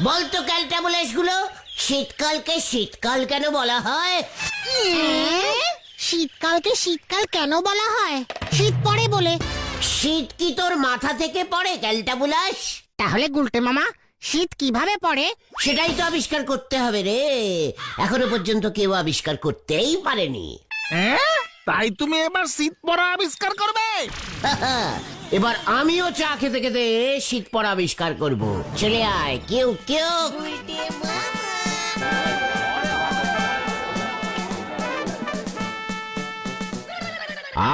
বলতো ক্যালটাবুলাস গুলো শীতকালকে শীতকাল কেন বলা হয়? শীতকালকে শীতকাল কেন বলা হয়? শীত পড়ে বলে। শীত কি তোর মাথা থেকে পড়ে ক্যালটাবুলাস? তাহলে গুলটে মামা শীত কিভাবে পড়ে? সেটাই তো আবিষ্কার করতে হবে রে। এখনো পর্যন্ত কেউ আবিষ্কার করতেই পারেনি। তাই তুমি এবার শীত পড়া আবিষ্কার করবে? এবার আমিও চা খেতে খেতে শীত পড়া আবিষ্কার করব। চলে আয় কেউ কেউ।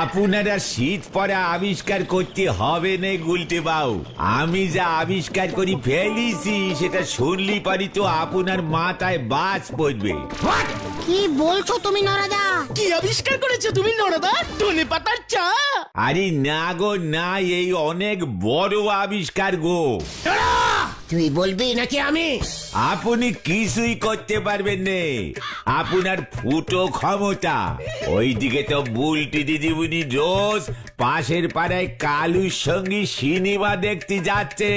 আপনারা শীত পড়া আবিষ্কার করতে হবে না গুলটে বাউ। আমি যা আবিষ্কার করি ফেলিছি সেটা শুনলি পারি তো আপনার মাথায় বাজ পড়বে। কি বলছো তুমি নরাদা? কি আবিষ্কার করেছো তুমি নরদা? ধনে পাতার চা? আরে না গো না, এই অনেক বড় আবিষ্কার গো। তুই বলবি নাকি আমি? আপনি কিছুই করতে পারবেন না, আপনার ফুটো ক্ষমতা। ওইদিকে তো বুলটি দিদিমণি রোজ পাশের পাড়ায় কালুর সঙ্গে সিনেমা দেখতে যাচ্ছে।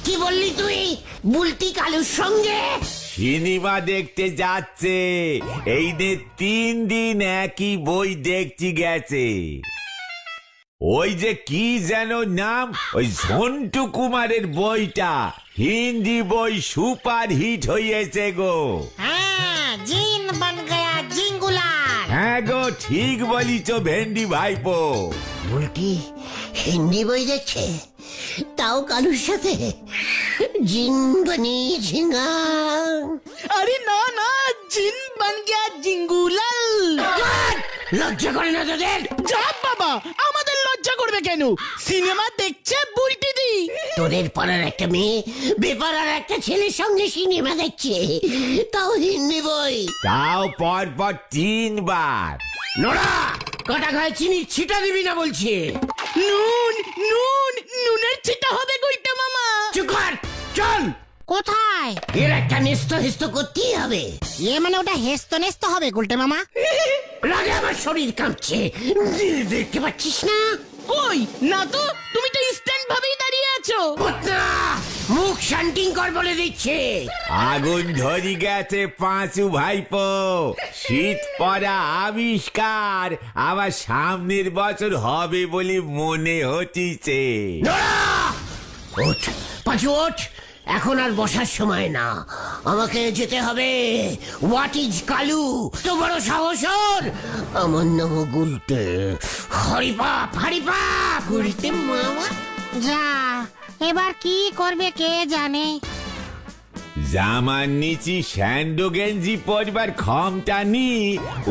কি বললি তুই? বুলটি কালুর সঙ্গে সিনেমা দেখতে যাচ্ছে। এই নে 3 দিন একই বই দেখতে গেছে। ওই যে কি যেন নাম, ওই ঝন্টু কুমারের বইটা, হিন্দি বই সুপার হিট হয়েছে গো। হ্যাঁ, জিন বন গয়া জিঙ্গুলার। হ্যাঁ গো ঠিক বলিছ ভেন্ডি ভাইপো। বুলটি হিন্দি বই দেখছে, তাও কালুর সাথে। জিন বনি ঝিঙ্গা। আরে না না, জিন বন গয়া জিঙ্গুলাল। লজ্জা করে না তোদের? যা বাবা, আমাদের লজ্জা করবে কেন? সিনেমা দেখছে বুলটি দি। তোদের পাড়ার একটা মেয়ে বেপাড়ার একটা ছেলের সঙ্গে সিনেমা দেখছে, তাও হিন্দি বই। তাও পর পর 3 বার। নোরা কটা খায় চিনি ছিটা দিবি না বলছি। নুন নুন নুনের ছিটা হবে গুলটে মামা। চুপ কর, চল। কোথায়? এর একটা নেস্ত হেস্ত করতেই হবে। মানে ওটা হেস্ত নেস্ত হবে গুলটে মামা? রাগে আমার শরীর কাঁপছে, দেখতে পাচ্ছিস না? কই না তো, তুমি তো স্ট্যান্ড ভাবেই দাঁড়িয়ে আছো। না, মুখ শান্টিং কর বলে দিচ্ছে। আগুন ধরি গেছে পাঁচু ভাইপো। শীত পড়া আবিষ্কার আবার সামনের বছর হবে বলে মনে হচ্ছে। ওঠ পাঁচু ওঠ, এখন আর বসার সময় না, আমাকে যেতে হবে। What is Kalu? তো বড় সাহস ওর? আমার নাম গুলটে। হরিপাপ হরিপাপ গুলটে মামা। যা, এবার কি করবে কে জানে। জামার নিচি স্যান্ডো গেঞ্জি পরবার ক্ষমতা নি,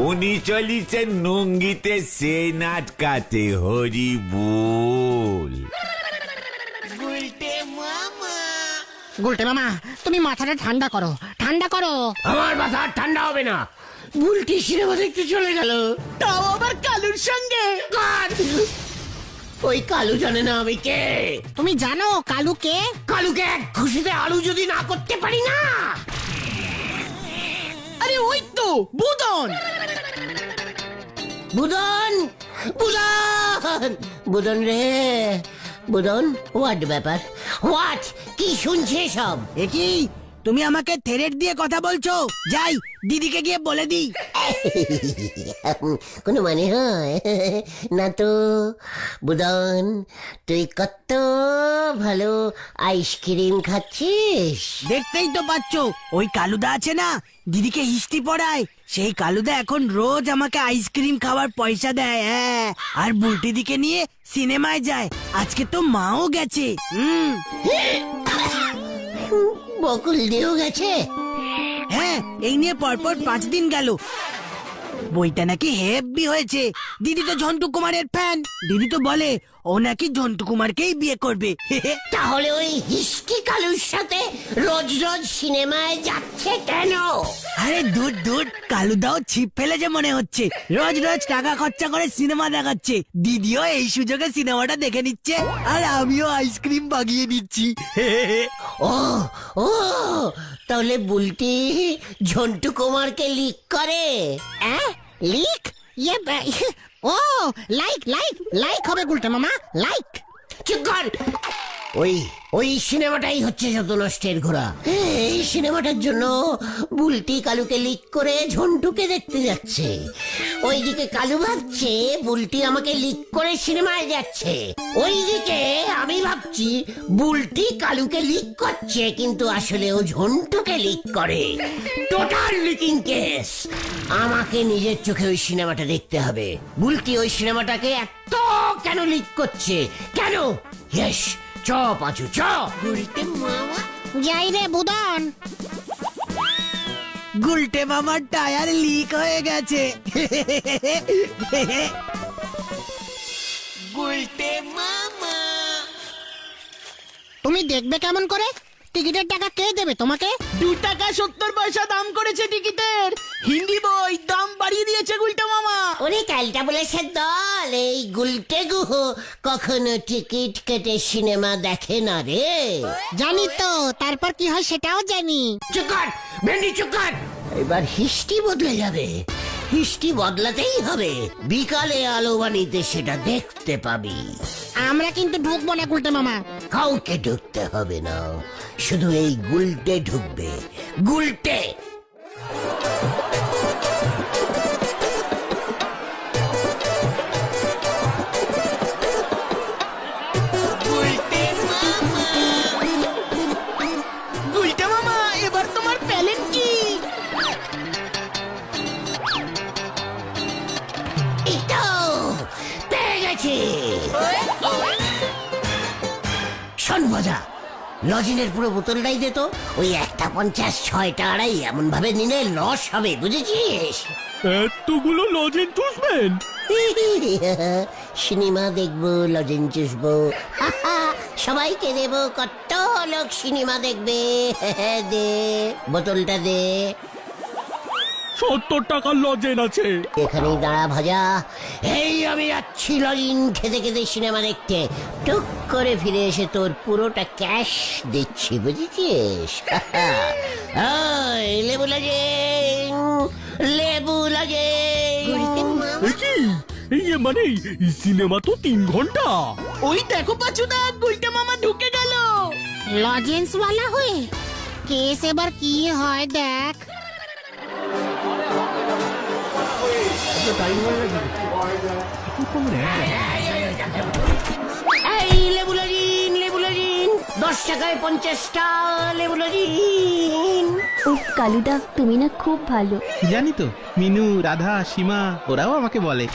উনি চলিছেন নুঙ্গিতে সে নাটকাতে। হরি বল। গুলটে মামা তুমি মাথাটা ঠান্ডা করো, ঠান্ডা করো। আমার মাথা আর ঠান্ডা হবে না। বুলটি সিনেমা দেখতে চলে গেল, তাও আবার কালুর সঙ্গে। কার? ওই কালু জানে না আমি কে। তুমি জানো কালু কে? কালুকে এক খুশিতে আলু যদি না করতে পারি না। আরে ওই তো বুদন। বুদন বুদন বুদন রে বুদন। হোয়াট ব্যাপার? হোয়াট? কি শুনছে সব? একি তুমি আমাকে থেরেট দিয়ে কথা বলছো? যাই দিদিকে গিয়ে বলে দিই। কোনো মানে হয় না তো। বুদন তুই কত ভালো আইসক্রিম খাচ্ছিস। দেখতেই তো পাচ্ছো, ওই কালুদা আছে না, দিদিকে হিস্ট্রি পড়ায়, সেই কালুদা এখন রোজ আমাকে আইসক্রিম খাওয়ার পয়সা দেয়। হ্যাঁ, আর বুলটি দিকে নিয়ে সিনেমায় যায়। আজকে তো মাও গেছে। বকুল দিয়েও গেছে? হ্যাঁ, এই নিয়ে পরপর 5 দিন গেল। বইটা নাকি হেভি হয়েছে। দিদি তো ঝন্টু কুমারের ফ্যান। দিদি তো বলে ও নাকি ঝন্টু কুমারকেই বিয়ে করবে। তাহলে ওই হিস্ট্রি কালুর সাথে রোজ রোজ সিনেমায় যাচ্ছে কেন? আরে দূর দূর, কালুদাও ছিপ ফেলেছে মনে হচ্ছে। রোজ রোজ টাকা খরচা করে সিনেমা দেখাচ্ছে। দিদিও এই সুযোগে সিনেমাটা দেখে নিচ্ছে, আর আমিও আইসক্রিম বাগিয়ে নিচ্ছি। ও ও তাহলে বুলটি ঝন্টু কুমারকে লিক করে? লিক? ও লাইক লাইক লাইক হবে গুলটে মামা, লাইক। চুপ কর। ওই সিনেমাটাই হচ্ছে যত নষ্টের ঘোড়া। এই সিনেমাটার জন্য বুলটি কালুকে লিক করে ঝন্টুকে দেখতে যাচ্ছে। ওইদিকে কালু ভাবছে বুলটি আমাকে লিক করে সিনেমায় যাচ্ছে, ওইদিকে আমি ভাবছি বুলটি কালুকে লিক করছে, কিন্তু আসলে ও ঝন্টুকে লিক করে। Total leaking case. আমাকে নিজের চোখে ওই সিনেমাটা দেখতে হবে। বুলটি ওই সিনেমাটাকে এত কেন লিক করছে, কেন? ইয়েস, চ পাঁচু চ। যাই রে বুদন। গুলটে মামার টায়ার লিক হয়ে গেছে। তুমি দেখবে কেমন করে? টিকিটের টাকা কে দেবে তোমাকে? 2 টাকা 70 পয়সা দাম করেছে টিকিটের। হিন্দি বই দাম বাড়িয়ে দিয়েছে গুলটা মামা। ওরে ক্যালটা বলেছে দল, এই গুলটে গুহ কখনো টিকিট কেটে সিনেমা দেখে না রে। জানি তো, তারপর কি হয় সেটাও জানি। চুপ কর ভেন্ডি, চুপ কর। এবার হিস্ট্রি বদলে যাবে, হিস্ট্রি বদলাতেই হবে। বিকালে আলোবানিতে সেটা দেখতে পাবি। আমরা কিন্তু ঢুকবো না গুলটে মামা। কাউকে ঢুকতে হবে না, শুধু এই গুলটে ঢুকবে। গুলটে। গুলটা মামা এবার তোমার প্যালেন কি? এই তো পেয়ে গেছি। শোন মজা, লজিনের পুরো বোতলটাই দে তো। ওই 1.50 6টা আড়াই এমন ভাবে নিলে লস হবে, বুঝেছিস? এতগুলো লজেন চুষবেন? সিনেমা দেখবো, লজেন চুষবো, সবাইকে দেবো। কত লোক সিনেমা দেখবে। দে বোতলটা দে। 70 টাকার লজেন আছে। এখানেই দাঁড়া ভাজা। এই আমি যাচ্ছি লজিন খেতে খেতে সিনেমা দেখতে। টুক করে ফিরে এসে তোর পুরোটা ক্যাশ দিচ্ছি, বুঝেছিস? ওই লেবু লজেন, লেবু লজেন। এ কি? মানে সিনেমা তো 3 ঘন্টা। ওই দেখো পাচুদা, গুলটা মামা ঢুকে গেল। লজেন্স ওয়ালা হয়ে কেস এবার কি হয় দেখ। এই লেবু লজিন, লেবু লজিন 10 টাকায় 50টা লেবু লজিন। উফ কালুদা, তুমি না খুব ভালো। জানি তো, মিনু, রাধা, সীমা ওরাও আমাকে বলে।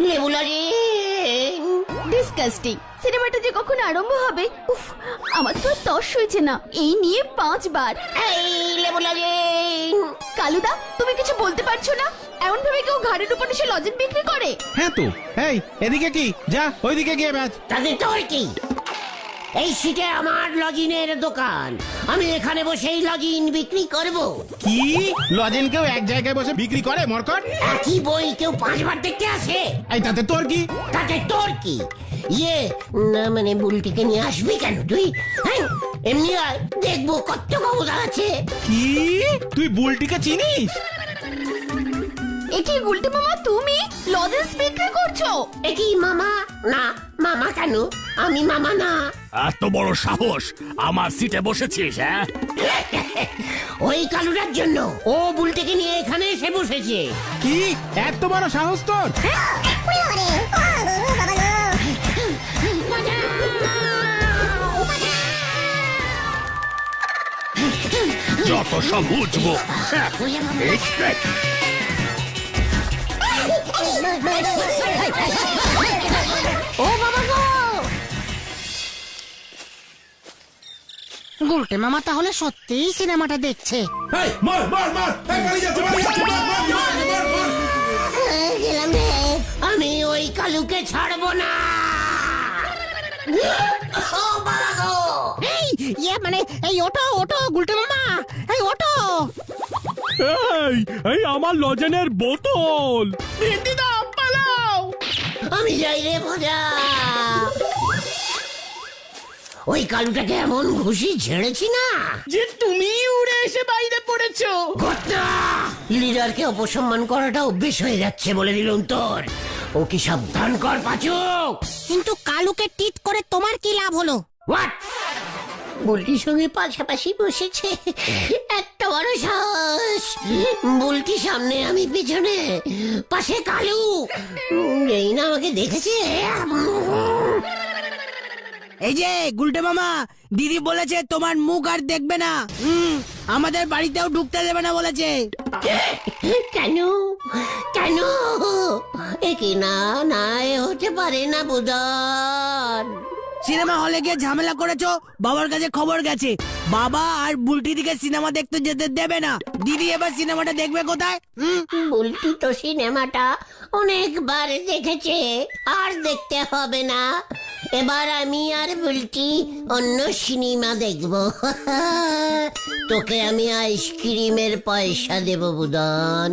লেবু লজিন। ডিসকাস্টিং। সিনেমাটা যে কখন আরম্ভ হবে, উফ আমার তো আর তর সইছে না। এই নিয়ে 5 বার। এই লেবু লজিন। কালুদা, তুমি কিছু বলতে পারছো না? এমন ভাবে কেউ ঘাড়ের উপর এসে লজেন বিক্রি করে? হ্যাঁ তো, এই এদিকে কি, যা ওইদিকে গিয়ে ব্যাচ। তাতে তোর কি? এই সিটে আমার লজিনের দোকান, আমি এখানে বসেই লজিন বিক্রি করব। কি লজেন কেউ এক জায়গায় বসে বিক্রি করে মরকট? একই বই কেউ 5 বার দেখতে আসে? এই তাতে তোর কি? তাতে তোর কি? ইয়ে না মানে বুলটিকে নিয়ে আসবি কেন তুই? হ্যাঁ, এমনি আয়, দেখবো কত ক্ষমতা আছে। কি তুই বুলটিকে চিনিস? একি গুলটে মামা, তুমি লজেন্স বিক্রি করছো? একই মামা? না মামা কেন, আমি মামা না। এত বড় সাহস আমার সিটে বসেছিস? হ্যাঁ, ওই কালুটার জন্য ও বুলটিকে নিয়ে এখানে এসে বসেছে। কি এত বড় সাহস তোর? যত সব বুঝবো। ও বাবা গো! গুলটে মামা তাহলে সত্যিই সিনেমাটা দেখছে। গেলাম রে, আমি ওই কালুকে ছাড়বো না। ও বাবা গো! এই মানে এই ওটো ওটো গুলটে মামা, এই ওটো। এই আমার লজেনের বোতল। ভেন্ডি দাও, পালাও। আমি যাই রে ভজা। ওই কালুটাকে এমন ঘুষি ঝেড়েছি না যে তুমি উড়ে এসে বাইরে পড়েছো। ঘটনা। লিডারকে অপসম্মান করাটা অভ্যেস হয়ে যাচ্ছে বলে দিলুম তোর। ও কি সাবধান কর পাঁচু। কিন্তু কালুকে টিট করে তোমার কি লাভ হলো? হোয়াট? বুলটির সঙ্গে পাশাপাশি বসেছে, এত বড় সাহস। বুলটি সামনে, আমি পেছনে, পাশে কালু। এই না আমাকে দেখেছে। এই যে গুলটে মামা, দিদি বলেছে তোমার মুখ আর দেখবে না। আমাদের বাড়িতেও ঢুকতে দেবে না বলেছে। কেন কেন? এ কি? না না, এ হতে পারে না বুদন। সিনেমা হলে গিয়ে ঝামেলা করেছো, বাবার কাছে খবর গেছে। বাবা আর বুলটি দিকে সিনেমা দেখতে যেতে দেবে না। দিদি এবার সিনেমাটা দেখবে কোথায়? বুলটি তো সিনেমাটা অনেকবার দেখেছে, আর দেখতে হবে না। এবার আমি আর বুলটি অন্য সিনেমা দেখব। তোকে আমি আইসক্রিমের পয়সা দেব বুদন।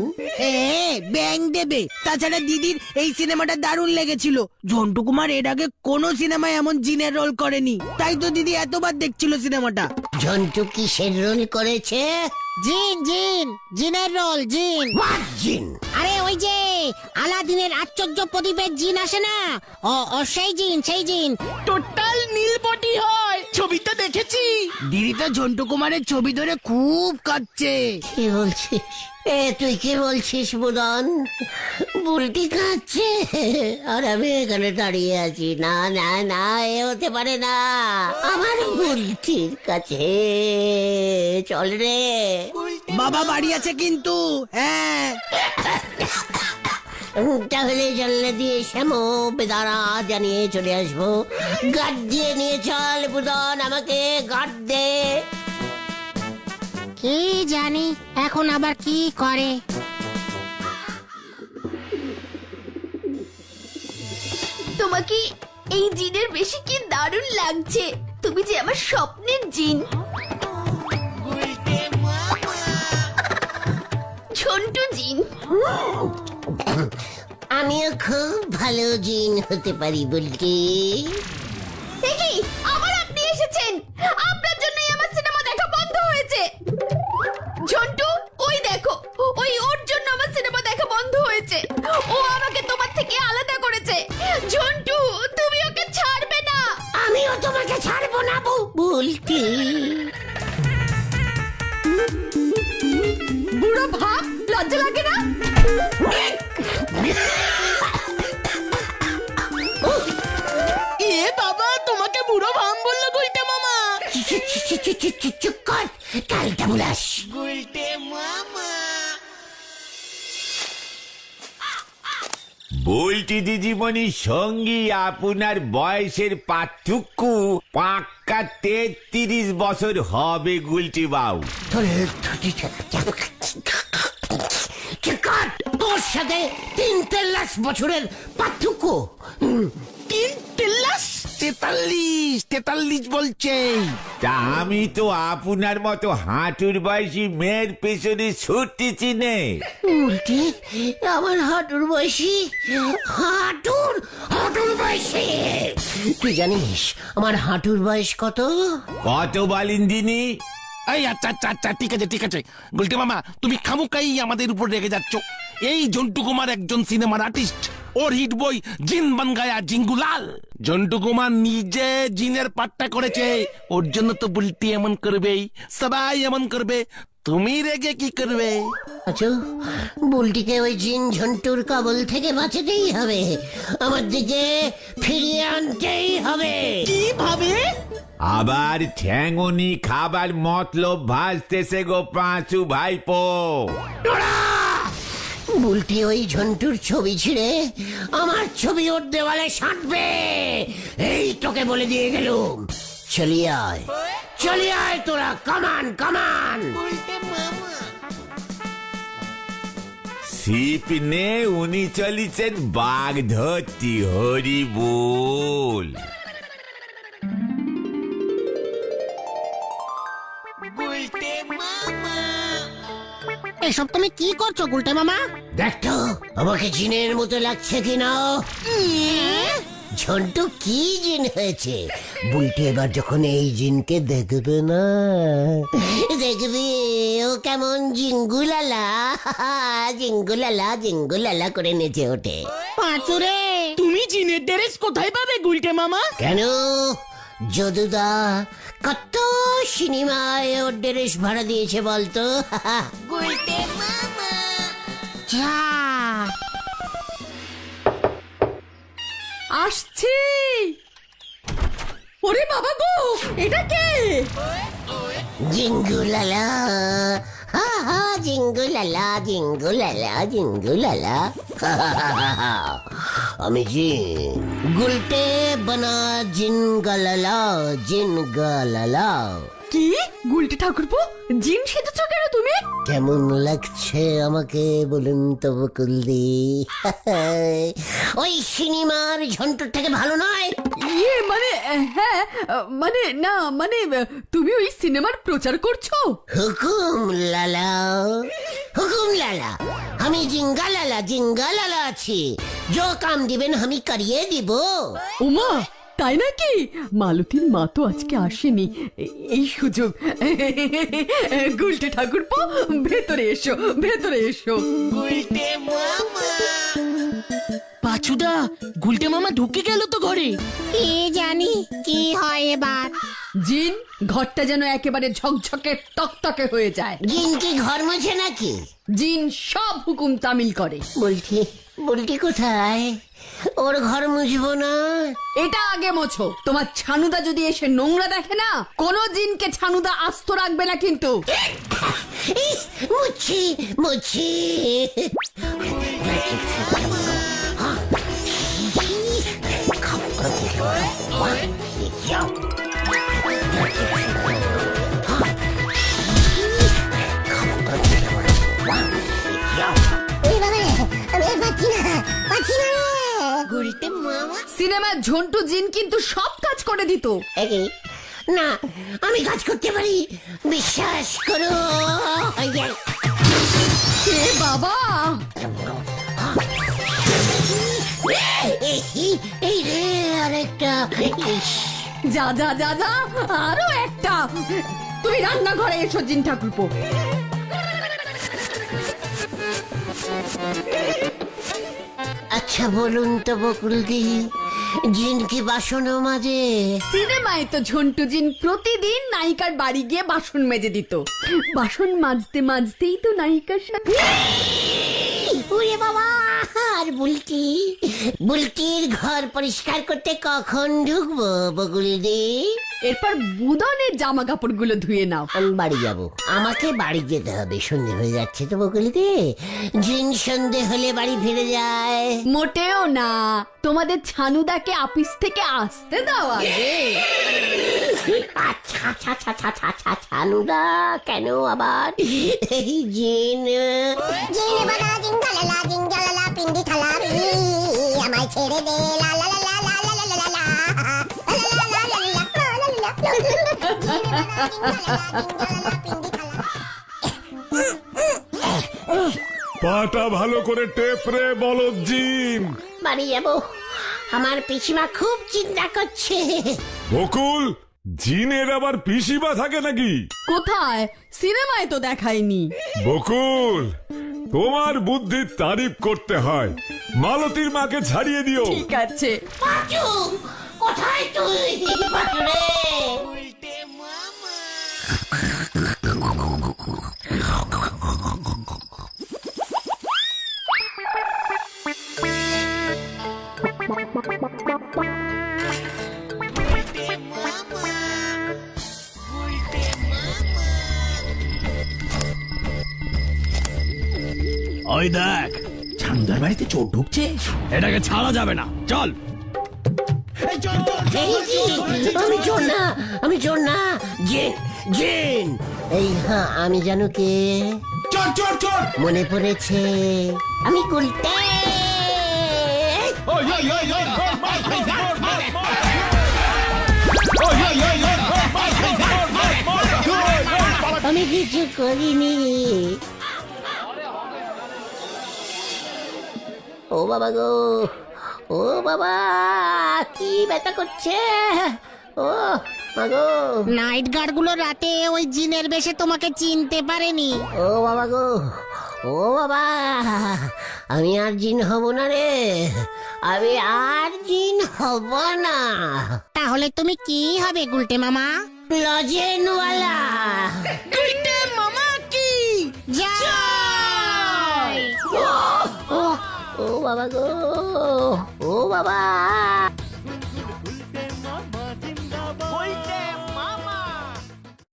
ব্যাং দেবে। তাছাড়া দিদির এই সিনেমাটা দারুণ লেগেছিল। ঝন্টু কুমার এর আগে কোন সিনেমায় এমন জিনের রোল করেনি, তাই তো দিদি এতবার দেখছিল সিনেমাটা। ঝন্টু কিসের রোল করেছে? জিন জিন, জিনের রোল, জিন। হোয়াট জিন? আরে ওই যে আলাদিনের আশ্চর্য প্রদীপের জিন আসে না, ও সেই জিন, সেই জিন। টোটাল নীলপটি হয়, ছবিটা দেখেছি। দিদি তো ঝন্টু কুমারের ছবি ধরে খুব কাঁদছে। কি বলছিস? তুই কি বলছিস বুদন? বুলটি কাঁদছে আর আমি এখানে দাঁড়িয়ে আছি? না না না, এ হতে পারে না। আমার বুলটির কাছে চল রে। বাবা বাড়ি আছে কিন্তু। হ্যাঁ, তাহলে জানলা দিয়ে শ্যামো বেদারা জানিয়ে চলে আসবো। গার্ড দিয়ে নিয়ে চল বুদন, আমাকে গার্ড দে। কি জানি এখন আবার কি করে। তোমাকে এই জিনের বেশি কি দারুণ লাগছে। তুমি যে আমার স্বপ্নের জিন। ঝন্টু জিন। আমিও খুব ভালো জিন হতে পারি বুলটি। দেখি আবার আপনি এসেছেন। আপনার জন্যই আমার সিনেমা দেখা বন্ধ হয়েছে। ঝন্টু, ওই দেখো, ওর জন্য আমার সিনেমা দেখা বন্ধ হয়েছে। ও আমাকে তোমার থেকে আলাদা করেছে। ঝন্টু, তুমি ওকে ছাড়বে না। আমিও তোমাকে ছাড়বো না বুলটি। বুড়ো ভাব, লজ্জা লাগে না? এ বাবা, তোমাকে বুড়ো ভাম বললো গুলটে মামা। চুপ কর কালটা বুলাস। বলটি দিদিমণির সঙ্গী আপনার বয়সের পার্থক্য পাক্কা 33 বছর হবে গুলটি বাবু। তোর সাথে 3 বছরের পার্থক্য। 3 43 বলছে। তা আমি তো আপনার মতো হাঁটুর বয়সী মেয়ের পেছনে ছুটতেছি নে। উল্টে আমার হাঁটুর বয়সী, হাঁটুর বয়সী। তুই জানিস আমার হাঁটুর বয়স কত? কত বলেন দিনি? এই আচ্ছা আচ্ছা আচ্ছা, ঠিক আছে ঠিক আছে। বলতে মামা, তুমি খামুকাই আমাদের উপর রেগে যাচ্ছ। এই ঝন্টু কুমার একজন সিনেমার আর্টিস্ট। ওর হিট বই জিন বান গায়া জিঙ্গুলাল। ঝন্টু কুমার নিজে জিনের পাঠটা করেছে। ওর জন্য তো বুলটি এমন করবেই, সবাই এমন করবে। তুমি রেগে কি করবে? আচ্ছা, বুলটিকে ওই জিন ঝন্টুর কবল থেকে বাঁচাতেই হবে, আমার দিকে ফিরিয়ে আনতেই হবে। কিভাবে? আবার ঠ্যাঙনি খাবার মতলব ভাসতেছে গো পাঁচু ভাইপো। বুলটি ওই ঝন্টুর ছবি ছিঁড়ে আমার ছবি ওর দেওয়ালে সাঁটবে, এই তোকে বলে দিয়ে গেলুম। চলিয়ে আয় তোরা, কামান কামান। ছিপ নে উনি চলিছেন বাঘ ধরতি। হরি বল। এসব তুমি কি করছো গুলটে মামা? দেখ তো আমাকে জিনের মতো লাগছে কিনা। ঝন্টু কি জিন হয়েছে। বুলটি এবার যখন এই জিনকে দেখবে না, দেখবে ও কেমন জিঙ্গুলালা জিঙ্গুলালা জিঙ্গুলালা করে নেচে ওঠে। পাঁচুরে তুমি জিনের ড্রেস কোথায় পাবে গুলটে মামা? কেন যদুদা কত সিনেমায় ওর ড্রেস ভাড়া দিয়েছে বলতো? যা আসছি। ওরে বাবা গো, এটা কে? জিঙ্গুলালা হা হা জিঙ্গুলালা জিঙ্গুলালা জিঙ্গুলালা আমি জিন গুলটে বনা জিনগালালা জিনগালালা। কি গুলটে ঠাকুরপো, জিন সেজেছো কেন তুমি? কেমন লাগছে আমাকে বলুন তো বকুলদি? ওই সিনেমার ঝন্টুর থেকে ভালো নয়? ইয়ে মানে হ্যাঁ, মানে না মানে তুমি ওই সিনেমার প্রচার করছো? হুকুম লালা হুকুম লালা, আমি জিঙ্গালালা জিঙ্গালালা আছি। जो काम দিবেন আমি করিয়ে দিব। উমা, তাই নাকি? মালতীর মা তো আজকে আসেনি, এই সুযোগ। গুলটে ঠাকুরপো, ভেতরে এসো, ভেতরে এসো। পাচুদা, গুলটে মামা ঢুকে গেল তো ঘরে। কি জানি কি হয় এবার। জিন, ঘরটা যেন একেবারে ঝকঝকে তকতকে হয়ে যায়। জিন কি ঘর মোছে নাকি? জিন সব হুকুম তামিল করে। বলছি বলটি কোথায়? ওর ঘর মুছবো না? এটা আগে মোছো। তোমার ছানুদা যদি এসে নোংরা দেখে না, কোনো জিনকে ছানুদা আস্ত রাখবে না কিন্তু। ইস, মুছি মুছি। সিনেমার ঝন্টু জিন কিন্তু সব কাজ করে দিত। এই, না আমি কাজ করতে পারি, বিশ্বাস করো। এ বাবা, এই রে আরেকটা। ইস, যা যা যা যা, আরো একটা। তুমি রান্নাঘরে এসো জিন ঠাকুরপো। আচ্ছা বলুন তো বকুলদি, জিন কি বাসনও মাজে? সিনেমায় তো ঝন্টু জিন প্রতিদিন নায়িকার বাড়ি গিয়ে বাসন মেজে দিত। বাসন মাজতে মাজতেই তো নায়িকার সাথে। ওরে বাবা, আর বুলটি বুলটির ঘর পরিষ্কার করতে কখন ঢুকবো বকুলদি? এরপর বুদনের জামা কাপড়গুলো ধুয়ে নাও। আমি বাড়ি যাব। আমাকে বাড়ি যেতে হবে, সন্ধে হয়ে যাচ্ছে তো বকুলদি। জিন সন্ধে হলে বাড়ি ফিরে যায়? মোটেও না, তোমাদের ছানুদাকে অফিস থেকে আসতে দাও আগে। আচ্ছা আচ্ছা আচ্ছা আচ্ছা আচ্ছা আচ্ছা, ছানুদা কেন আবার? এই জিন জিন বানা জিঙ্গালালা জিঙ্গালালা পিন্ডি থালাবি, আমায় ছেড়ে দে লা লা লা লা লা লা লা লা লা। পাটা ভালো করে টেপ রে বলদ জিন। বাড়ি যাব, আমার পিসিমা খুব চিন্তা করছে। বকুল, জিনের আবার পিসিবা থাকে নাকি? কোথায়? সিনেমায় তো দেখায়নি। বকুল, তোমার বুদ্ধির তারিফ করতে হয়। মালতীর মাকে ছাড়িয়ে দিও। ঠিক আছে। পাঁচু, কোথায় তুই? পাঁচু রে। ওই দেখ, ছানুদার বাড়িতে চোর ঢুকছে। এটাকে ছাড়া যাবে না, চল। এই যে, আমি চোর না, আমি চোর না, জিন জিন। এই হ্যাঁ, আমি জানো কে? চোর চোর চোর। মনে পড়েছে, আমি গুলটে। আমি কিছু করিনি। ও বাবা গো, ও বাবা, কি ব্যথা করছে! ও মাগো, নাইট গার্ড গুলো রাতে ওই জিনের বেশে তোমাকে চিনতে পারেনি। ও বাবা গো, ও বাবা, আমি আর জিন হব না রে, আমি আর জিন হব না। তাহলে তুমি কি হবে গুলটে মামা? লজেনওয়ালা। গুলটে মামা কি জয়! ও বাবা গো, ও বাবা।